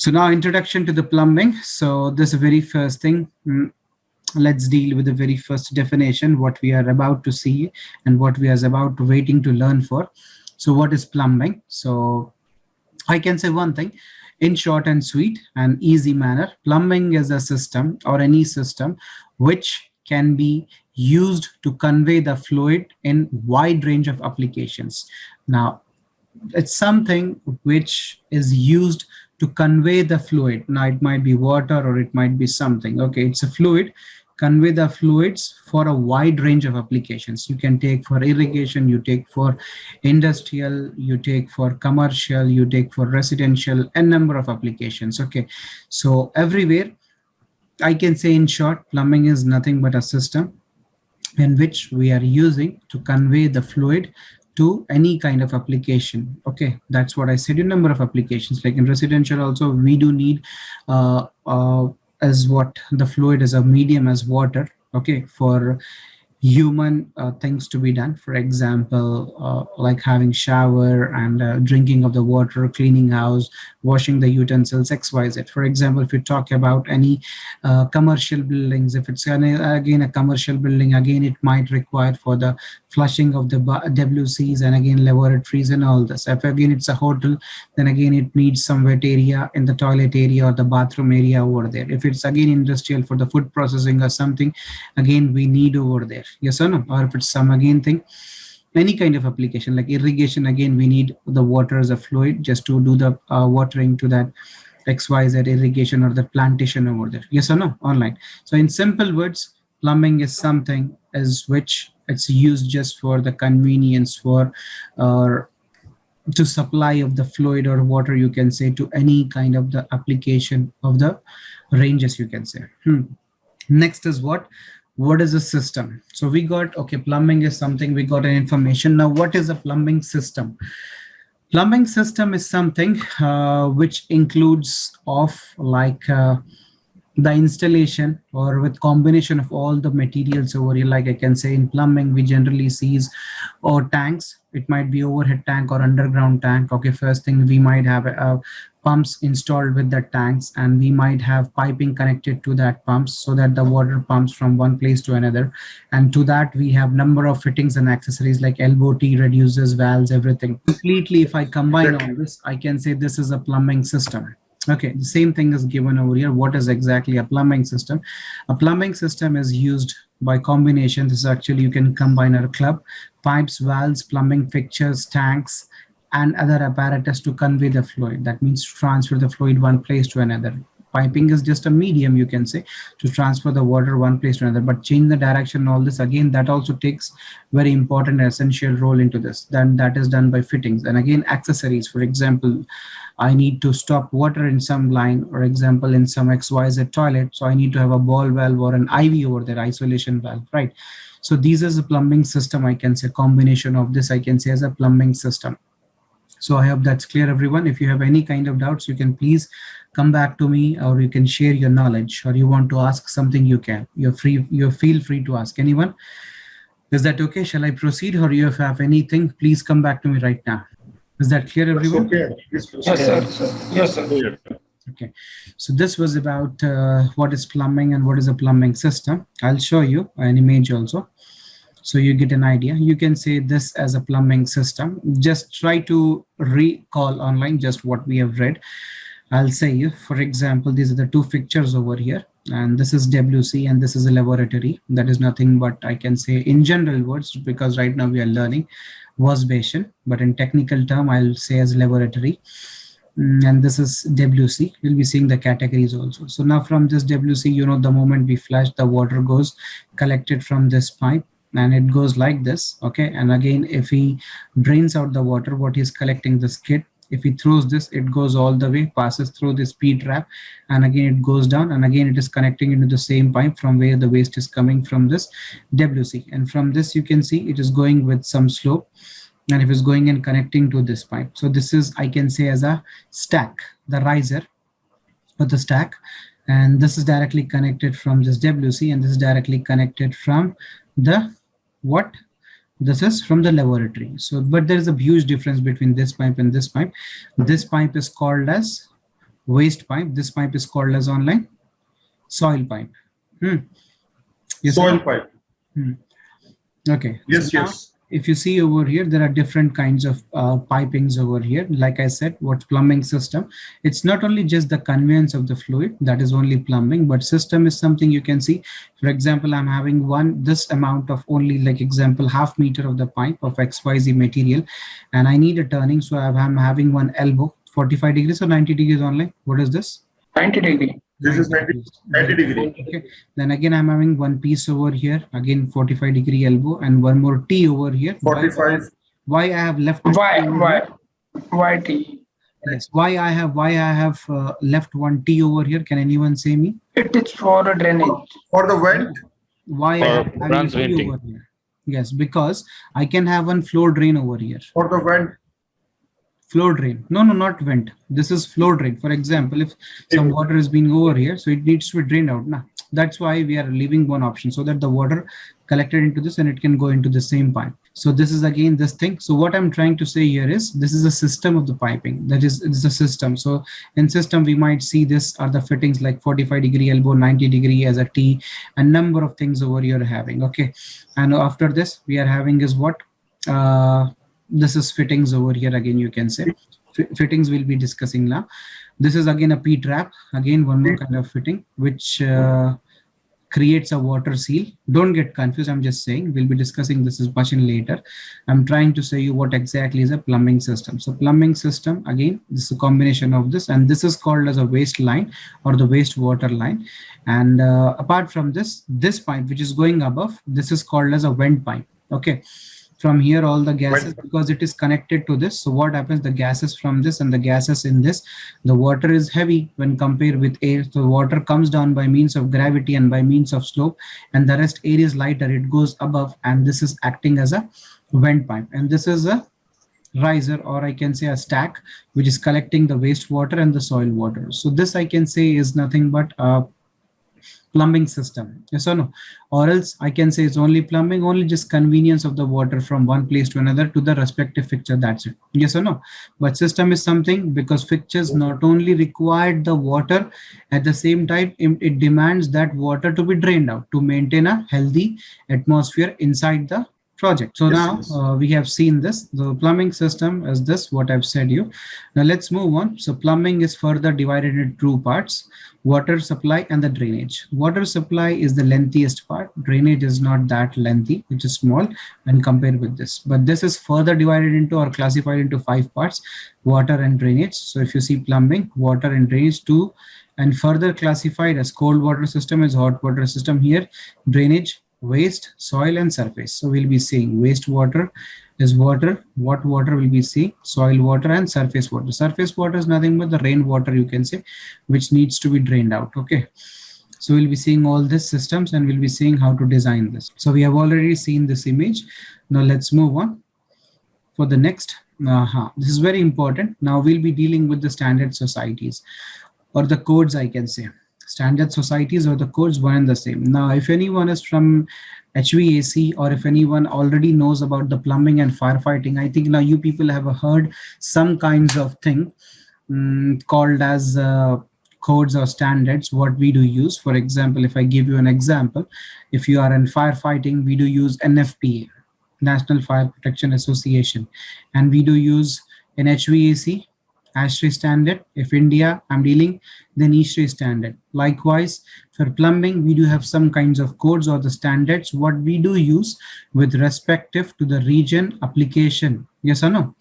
So now introduction to the plumbing. So this very first thing, let's deal with the very first definition, what we are about to see and what we are about waiting to learn for. So what is plumbing? So I can say one thing in short and sweet and easy manner. Plumbing is a system or any system which can be used to convey the fluid in wide range of applications. Now, it's something which is used to convey the fluid. Now it might be water or it might be something. Okay, it's a fluid. Convey the fluids for a wide range of applications. You can take for irrigation, you take for industrial, you take for commercial, you take for residential, a number of applications. Okay, so everywhere I can say in short, plumbing is nothing but a system in which we are using to convey the fluid to any kind of application. Okay, that's what I said. In number of applications, like in residential also, we do need as what the fluid is a medium as water. Okay, for human things to be done, for example, like having shower and drinking of the water, cleaning house, washing the utensils, xyz. For example, if you talk about any commercial buildings, if it's again a commercial building, again it might require for the flushing of the WCs and again laboratories and all this. If again it's a hotel, then again it needs some wet area in the toilet area or the bathroom area over there. If it's again industrial for the food processing or something, again we need over there. Yes or no? Or if it's some again thing, any kind of application like irrigation, again we need the water as a fluid just to do the watering to that XYZ irrigation or the plantation over there. Yes or no? Online. So in simple words, plumbing is something as which it's used just for the convenience for or to supply of the fluid or water, you can say, to any kind of the application of the ranges, you can say. Next is what is a system? So we got, okay, plumbing is something, we got an information. Now what is a plumbing system? Plumbing system is something which includes of like the installation or with combination of all the materials over here. Like I can say in plumbing, we generally sees or tanks. It might be overhead tank or underground tank. Okay, first thing we might have pumps installed with the tanks, and we might have piping connected to that pumps so that the water pumps from one place to another. And to that we have number of fittings and accessories like elbow T, reducers, valves, everything. Completely, if I combine all this, I can say this is a plumbing system. Okay, the same thing is given over here. What is exactly a plumbing system? A plumbing system is used by combination. This is actually, you can combine a club, pipes, valves, plumbing fixtures, tanks, and other apparatus to convey the fluid. That means transfer the fluid one place to another. Piping is just a medium, you can say, to transfer the water one place to another, but change the direction and all this, again, that also takes very important essential role into this. Then that is done by fittings. And again, accessories, for example, I need to stop water in some line, or example in some XYZ toilet, so I need to have a ball valve or an IV over there, isolation valve, right? So these is a plumbing system, I can say. Combination of this I can say as a plumbing system. So I hope that's clear, everyone. If you have any kind of doubts, you can please come back to me, or you can share your knowledge, or you want to ask something, you can. You're free. You feel free to ask anyone. Is that okay? Shall I proceed, or you have anything? Please come back to me right now. Is that clear, everyone? Okay. Yes, sir. Yes, sir. Okay. So this was about what is plumbing and what is a plumbing system. I'll show you an image also, so you get an idea. You can say this as a plumbing system. Just try to recall online just what we have read. I'll say you, for example, these are the two fixtures over here, and this is WC and this is a laboratory. That is nothing but, I can say in general words, because right now we are learning, wash basin, but in technical term I'll say as laboratory. And this is WC. We'll be seeing the categories also. So now from this WC, you know, the moment we flush, the water goes collected from this pipe, and it goes like this. Okay, and again, if he drains out the water, what he's collecting, the skid, if he throws this, it goes all the way, passes through this P trap, and again it goes down, and again it is connecting into the same pipe from where the waste is coming from this WC. And from this you can see it is going with some slope, and if it's going and connecting to this pipe. So this is, I can say, as a stack, the riser or the stack, and this is directly connected from this WC, and this is directly connected from the what? This is from the laboratory. So, but there is a huge difference between this pipe and this pipe. This pipe is called as waste pipe. This pipe is called as online soil pipe. Yes or Soil no? pipe. Okay, so Yes, now yes. if you see over here, there are different kinds of pipings over here. Like I said, what's plumbing system? It's not only just the conveyance of the fluid, that is only plumbing, but system is something you can see. For example, I'm having this amount of only, like example, half meter of the pipe of XYZ material, and I need a turning. So I'm having one elbow, 45 degrees or 90 degrees only. What is this? 90 degree. This is 90 90, degrees. 90 Very good. degree. Okay. Then again, I'm having one piece over here. Again, 45-degree elbow and one more T over here. 45. Why I have left a T Why over here? why why T? Yes. Why I have left one T over here? Can anyone say me? It is for a drainage. For the vent, No. Why I For am having a T transventing. over here? Yes, because I can have one flow drain over here. for the vent. Flow drain. No, no, not vent. This is flow drain. For example, if some water is being over here, so it needs to be drained out. Nah. That's why we are leaving one option so that the water collected into this and it can go into the same pipe. So this is again this thing. So what I'm trying to say here is this is a system of the piping. That is, it's a system. So in system, we might see this are the fittings like 45-degree elbow, 90-degree as a T, a number of things over here having. Okay. And after this, we are having is what? This is fittings over here again, you can say. Fittings we'll be discussing now. This is again a P-trap, again one more kind of fitting, which creates a water seal. Don't get confused, I'm just saying, we'll be discussing this is much in later. I'm trying to say you what exactly is a plumbing system. So plumbing system, again, this is a combination of this, and this is called as a waste line or the wastewater line. And apart from this pipe, which is going above, this is called as a vent pipe. Okay. From here all the gases, because it is connected to this, so what happens, the gases from this and the gases in this, the water is heavy when compared with air, so water comes down by means of gravity and by means of slope, and the rest air is lighter, it goes above, and this is acting as a vent pipe, and this is a riser, or I can say a stack, which is collecting the wastewater and the soil water. So this I can say is nothing but a plumbing system. Yes or no? Or else I can say it's only plumbing, only just convenience of the water from one place to another to the respective fixture. That's it. Yes or no? But system is something because fixtures not only required the water, at the same time it demands that water to be drained out to maintain a healthy atmosphere inside the project. So now we have seen this. The plumbing system is this, what I've said you. Now let's move on. So plumbing is further divided into two parts: water supply and the drainage. Water supply is the lengthiest part. Drainage is not that lengthy, which is small when compared with this. But this is further divided into or classified into 5 parts: water and drainage. So if you see plumbing, water and drainage, two, and further classified as cold water system, is hot water system. Here drainage, waste, soil, and surface. So we'll be seeing wastewater is water. What water will be seeing? Soil water and surface water. Surface water is nothing but the rainwater, you can say, which needs to be drained out. Okay. So we'll be seeing all these systems and we'll be seeing how to design this. So we have already seen this image. Now let's move on for the next. This is very important. Now we'll be dealing with the standard societies or the codes, I can say. Standard societies or the codes, one and the same. Now, if anyone is from HVAC or if anyone already knows about the plumbing and firefighting, I think now you people have heard some kinds of thing called as codes or standards, what we do use. For example, if I give you an example, if you are in firefighting, we do use NFPA, National Fire Protection Association, and we do use in HVAC ASHRAE standard. If India I'm dealing, then ESHRAE standard. Likewise, for plumbing, we do have some kinds of codes or the standards what we do use with respective to the region application. Yes or no?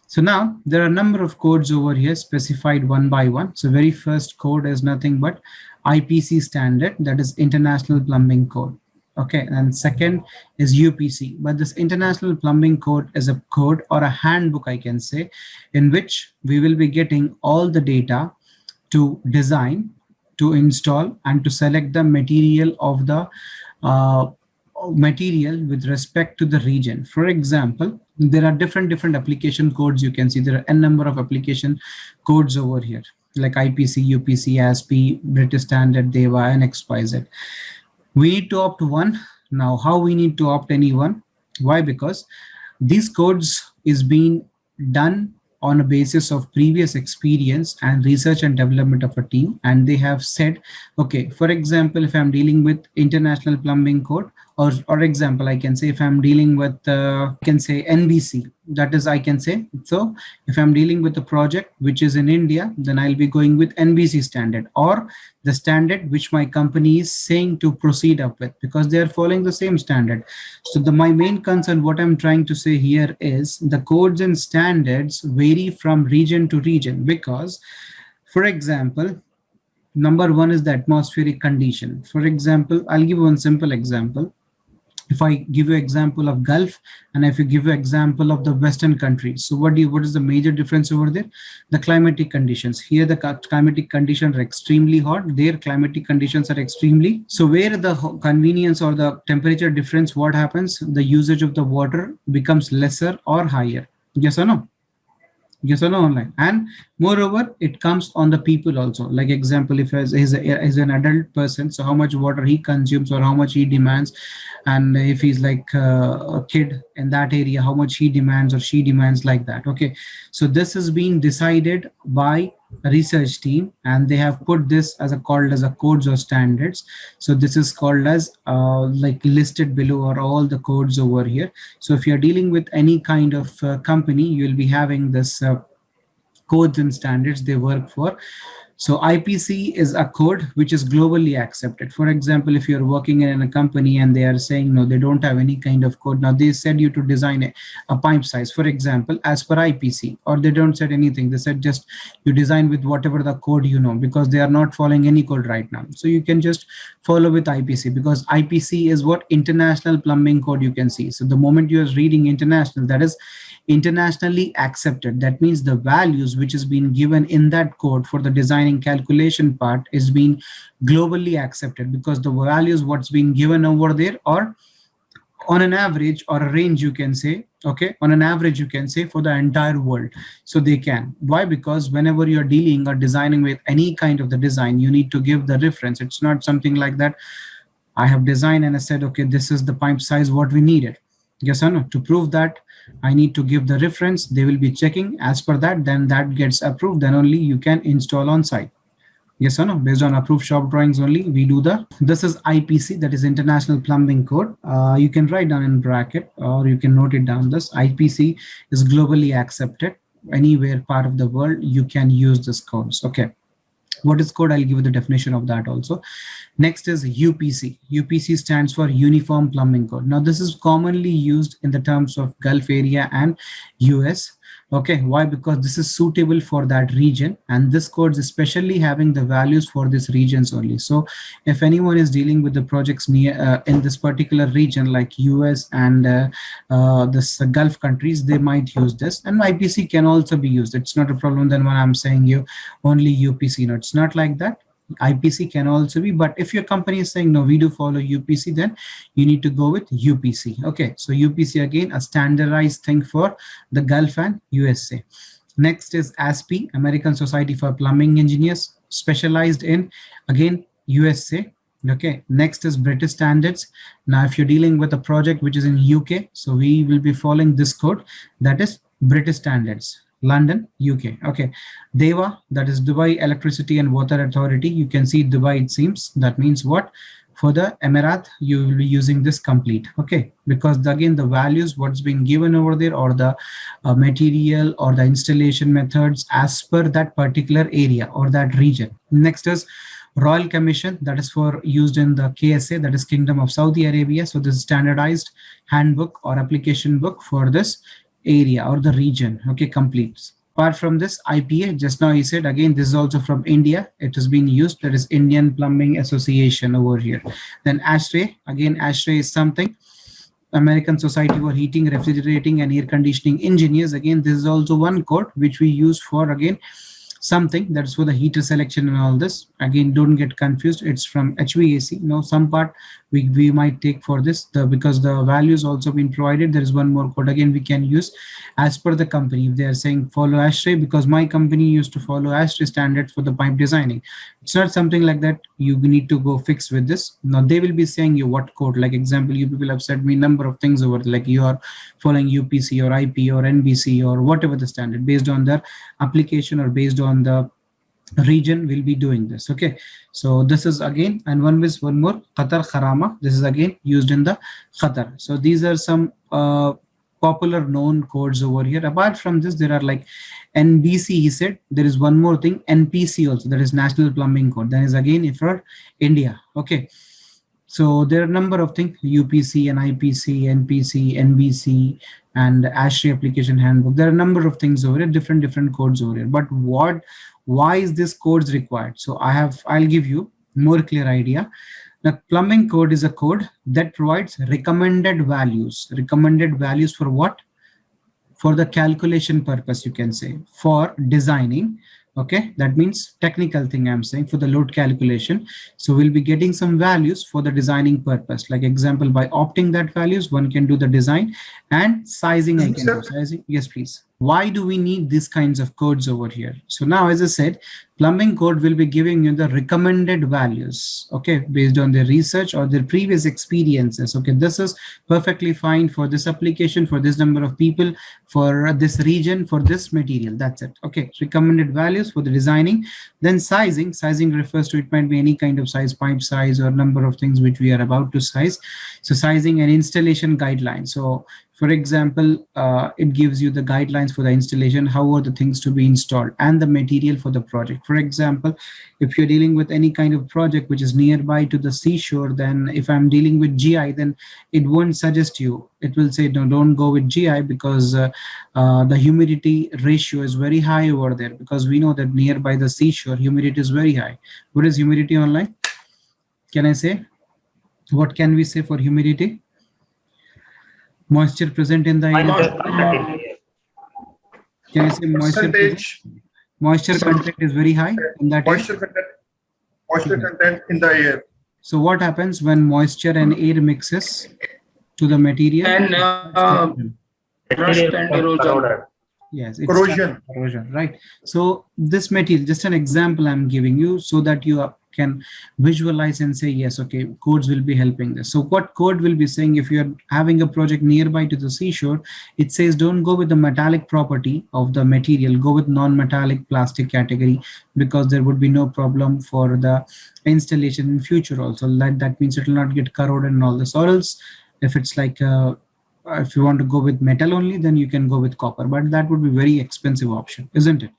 So now there are a number of codes over here specified one by one. So very first code is nothing but IPC standard, that is International Plumbing Code. Okay, and second is UPC. But this International Plumbing Code is a code or a handbook, I can say, in which we will be getting all the data to design, to install, and to select the material of the material with respect to the region. For example, there are different application codes. You can see there are a number of application codes over here, like IPC, UPC, ASP, British Standard, DEVA, and XYZ. We need to opt one. Now, how we need to opt any one? Why? Because these codes is being done on a basis of previous experience and research and development of a team, and they have said, okay, for example, if I'm dealing with international plumbing code, or example, I can say if I'm dealing with I can say NBC, that is I can say. So if I'm dealing with a project which is in India, then I'll be going with NBC standard, or the standard which my company is saying to proceed up with, because they are following the same standard. So my main concern, what I'm trying to say here is the codes and standards vary from region to region, because for example, number one is the atmospheric condition. For example, I'll give one simple example. If I give you example of Gulf, and if you give you example of the Western countries, so what is the major difference over there? The climatic conditions. Here the climatic conditions are extremely hot. Their climatic conditions are extremely. So where the convenience or the temperature difference, what happens? The usage of the water becomes lesser or higher. Yes or no? Yes or no online. And moreover, it comes on the people also. Like example, if as an adult person, so how much water he consumes or how much he demands, and if he's like a kid in that area, how much he demands or she demands, like that. Okay, so this is being decided by a research team, and they have put this as a called as a codes or standards. So this is called as like listed below are all the codes over here. So if you're dealing with any kind of company, you'll be having this codes and standards they work for. So IPC is a code which is globally accepted. For example, if you're working in a company and they are saying no, they don't have any kind of code. Now they said you to design a pipe size, for example, as per IPC, or they don't said anything. They said just you design with whatever the code you know, because they are not following any code right now. So you can just follow with IPC, because IPC is what international plumbing code you can see. So the moment you are reading international, that is internationally accepted. That means the values which has been given in that code for the designing calculation part is being globally accepted, because the values what's being given over there are on an average or a range, you can say. Okay, on an average you can say for the entire world. So they can. Why? Because whenever you're dealing or designing with any kind of the design, you need to give the reference. It's not something like that I have designed and I said, okay, this is the pipe size what we needed. Yes or no? To prove that, I need to give the reference. They will be checking as per that. Then that gets approved. Then only you can install on site. Yes or no? Based on approved shop drawings only, we do the. This is IPC, that is International Plumbing Code. You can write down in bracket or you can note it down. This IPC is globally accepted. Anywhere part of the world, you can use this codes. Okay. What is code? I'll give you the definition of that also. Next is UPC. UPC stands for Uniform Plumbing Code. Now this is commonly used in the terms of Gulf area and US. Okay, why? Because this is suitable for that region, and this code is especially having the values for these regions only. So if anyone is dealing with the projects near in this particular region like US and this Gulf countries, they might use this, and IPC can also be used. It's not a problem. Then when I'm saying you only UPC, no, it's not like that. IPC can also be, but if your company is saying no, we do follow UPC, then you need to go with UPC. Okay, so UPC again a standardized thing for the Gulf and USA. Next is ASPE, American Society for Plumbing Engineers, specialized in again USA. Okay, next is British standards. Now if you're dealing with a project which is in UK, so we will be following this code, that is British standards. London, UK. Okay, DEWA, that is Dubai Electricity and Water Authority. You can see Dubai, it seems. That means what? For the Emirat, you will be using this complete. Okay, because again, the values, what's being given over there, or the material or the installation methods as per that particular area or that region. Next is Royal Commission, that is for used in the KSA, that is Kingdom of Saudi Arabia. So this is standardized handbook or application book for this area or the region. Okay, complete. Apart from this, IPA, just now he said, again, this is also from India. It has been used, that is Indian Plumbing Association over here. Then ASHRAE, again, ASHRAE is something, American Society for Heating, Refrigerating and Air Conditioning Engineers. Again, this is also one code which we use for, again, something that's for the heater selection and all this. Again, don't get confused, it's from HVAC. Now some part we might take for this, because the values also been provided. There is one more code again we can use as per the company. If they are saying follow ASHRAE, because my company used to follow ASHRAE standards for the pipe designing, it's not something like that you need to go fix with this. Now they will be saying you what code. Like example, you people have said me number of things over, like you are following UPC or IP or NBC or whatever the standard, based on their application or based on the region will be doing this. Okay, so this is again, and one more Qatar Kharama. This is again used in the Qatar. So these are some popular known codes over here. Apart from this, there are like NBC. He said there is one more thing, NPC also, that is National Plumbing Code. That is again for India. Okay, so there are a number of things: UPC and IPC, NPC, NBC, and ASHRAE application handbook. There are a number of things over here, different codes over here. But why is this codes required? So I'll give you more clear idea. The plumbing code is a code that provides recommended values. Recommended values for what? For the calculation purpose, you can say, for designing. Okay, that means technical thing I'm saying, for the load calculation. So we'll be getting some values for the designing purpose. Like example, by opting that values, one can do the design, and sizing. I can do sizing. Yes, please. Why do we need these kinds of codes over here? So now, as I said, plumbing code will be giving you the recommended values, okay, based on their research or their previous experiences. Okay, this is perfectly fine for this application, for this number of people, for this region, for this material. That's it. Okay, recommended values for the designing. Then sizing. Sizing refers to, it might be any kind of size, pipe size, or number of things which we are about to size. So sizing and installation guidelines. So for example, it gives you the guidelines for the installation, how are the things to be installed, and the material for the project. For example, if you're dealing with any kind of project which is nearby to the seashore, then if I'm dealing with GI, then it won't suggest you. It will say, no, don't go with GI, because the humidity ratio is very high over there, because we know that nearby the seashore, humidity is very high. What is humidity online? Can I say? What can we say for humidity? Moisture present in the air. Can I say moisture present? Moisture content is very high in that moisture content in the air. So what happens when moisture and air mixes to the material? And rust and erosion. Yes, it's corrosion, right? So this material, just an example I'm giving you so that you can visualize and say, yes, okay, codes will be helping this. So what code will be saying, if you're having a project nearby to the seashore, it says don't go with the metallic property of the material, go with non-metallic plastic category, because there would be no problem for the installation in future also. That means it will not get corroded and all this. Or else if it's like if you want to go with metal only, then you can go with copper, but that would be very expensive option, isn't it?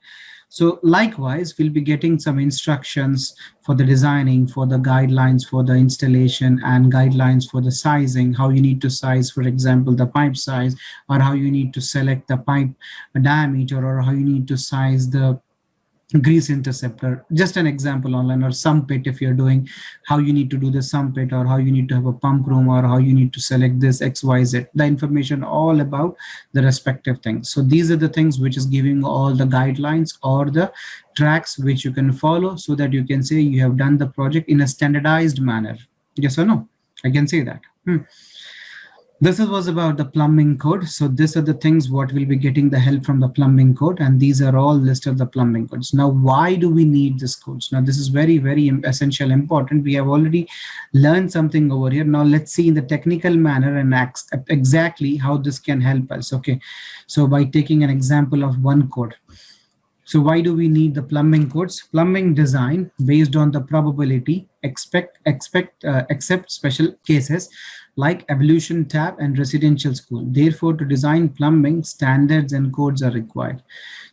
So likewise, we'll be getting some instructions for the designing, for the guidelines for the installation, and guidelines for the sizing, how you need to size, for example, the pipe size, or how you need to select the pipe diameter, or how you need to size the grease interceptor. Just an example online. Or sump pit, if you're doing, how you need to do the sump pit, or how you need to have a pump room, or how you need to select this XYZ, the information all about the respective things. So these are the things which is giving all the guidelines or the tracks which you can follow, so that you can say you have done the project in a standardized manner. Yes or no? I can say that. This was about the plumbing code. So these are the things what will be getting the help from the plumbing code, and these are all list of the plumbing codes. Now, why do we need this codes? Now, this is very, very essential, important. We have already learned something over here. Now, let's see in the technical manner and exactly how this can help us. Okay, so by taking an example of one code. So why do we need the plumbing codes? Plumbing design based on the probability, except special cases like evolution tab and residential school. Therefore, to design plumbing, standards and codes are required.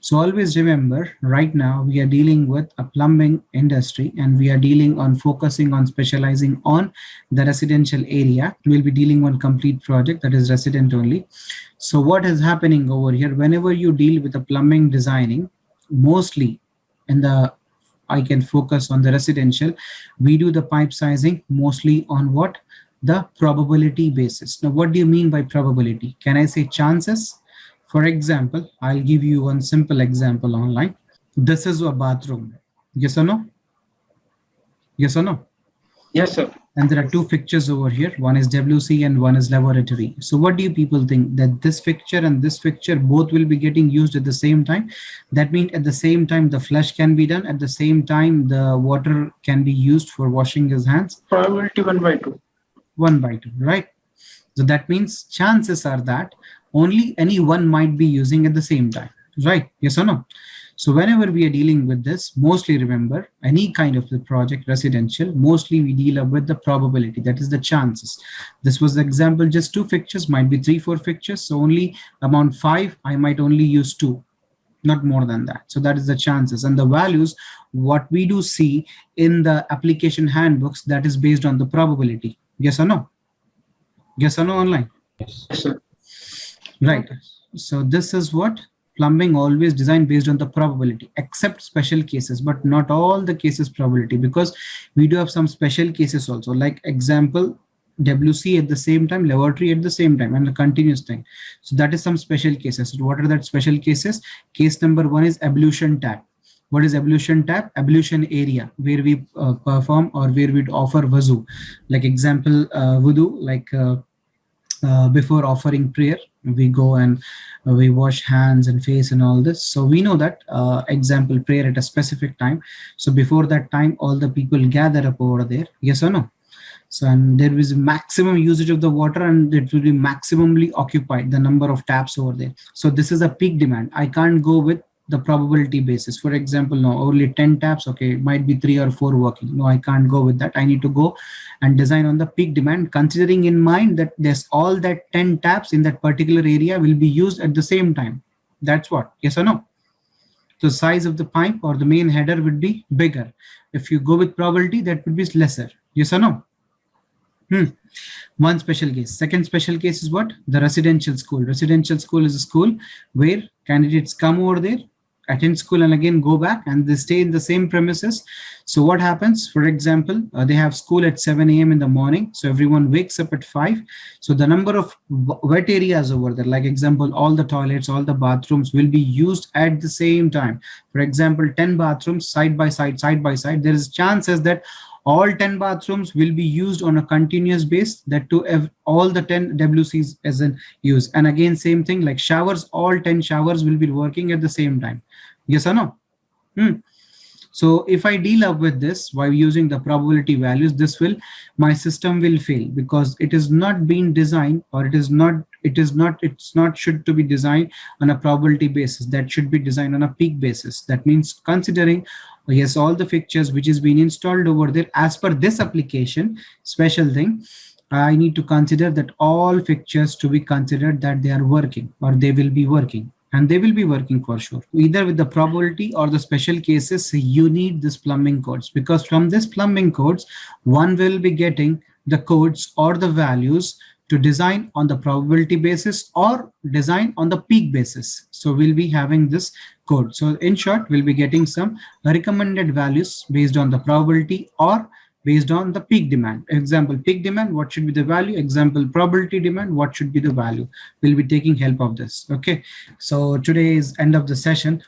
So always remember, right now we are dealing with a plumbing industry, and we are dealing on focusing on specializing on the residential area. We'll be dealing on complete project that is resident only. So what is happening over here, whenever you deal with a plumbing designing, mostly in the, I can focus on the residential, we do the pipe sizing mostly on what? The probability basis. Now, what do you mean by probability? Can I say chances? For example, I'll give you one simple example online. This is a bathroom. Yes or no? Yes or no? Yes, sir. And there are two fixtures over here. One is WC and one is laboratory. So what do you people think, that this fixture and this fixture both will be getting used at the same time? That means at the same time the flush can be done, at the same time the water can be used for washing his hands. Probability 1/2. 1/2, right? So that means chances are that only any one might be using at the same time, right? Yes or no? So whenever we are dealing with this, mostly remember any kind of the project residential, mostly we deal up with the probability, that is the chances. This was the example, just two fixtures, might be 3, 4 fixtures. So only amount 5, I might only use 2, not more than that. So that is the chances. And the values, what we do see in the application handbooks, that is based on the probability. Yes or no? Yes or no online? Yes, sir. Right. So this is what plumbing always designed based on the probability, except special cases, but not all the cases probability, because we do have some special cases also, like example, WC at the same time, laboratory at the same time, and a continuous thing. So that is some special cases. So what are that special cases? Case number 1 is ablution tap. What is ablution tap? Ablution area where we perform or where we offer wuzu. Like example, wudu, like before offering prayer, we go and we wash hands and face and all this. So we know that example, prayer at a specific time. So before that time, all the people gather up over there. Yes or no? So, and there is maximum usage of the water, and it will be maximally occupied, the number of taps over there. So this is a peak demand. I can't go with the probability basis. For example, no, only 10 taps, okay, it might be 3 or 4 working. No, I can't go with that. I need to go and design on the peak demand, considering in mind that there's all that 10 taps in that particular area will be used at the same time. That's what. Yes or no? The size of the pipe or the main header would be bigger. If you go with probability, that would be lesser. Yes or no? One special case. Second special case is what? The residential school. Residential school is a school where candidates come over there, attend school, and again go back, and they stay in the same premises. So what happens? For example, they have school at 7 a.m. in the morning. So everyone wakes up at 5. So the number of wet areas over there, like example, all the toilets, all the bathrooms will be used at the same time. For example, 10 bathrooms side by side. There is chances that all 10 bathrooms will be used on a continuous base, that to all the 10 WCs as in use. And again, same thing like showers, all 10 showers will be working at the same time. Yes or no? So if I deal up with this while using the probability values, my system will fail, because it is not being designed, or it's not should to be designed on a probability basis. That should be designed on a peak basis. That means considering, yes, all the fixtures which is being installed over there as per this application special thing, I need to consider that all fixtures to be considered that they are working, or they will be working. And they will be working for sure. Either with the probability or the special cases, you need this plumbing codes, because from this plumbing codes, one will be getting the codes or the values to design on the probability basis or design on the peak basis. So we'll be having this code. So in short, we'll be getting some recommended values based on the probability or based on the peak demand. Example, peak demand, what should be the value? Example, probability demand, what should be the value? We'll be taking help of this. Okay. So today is end of the session.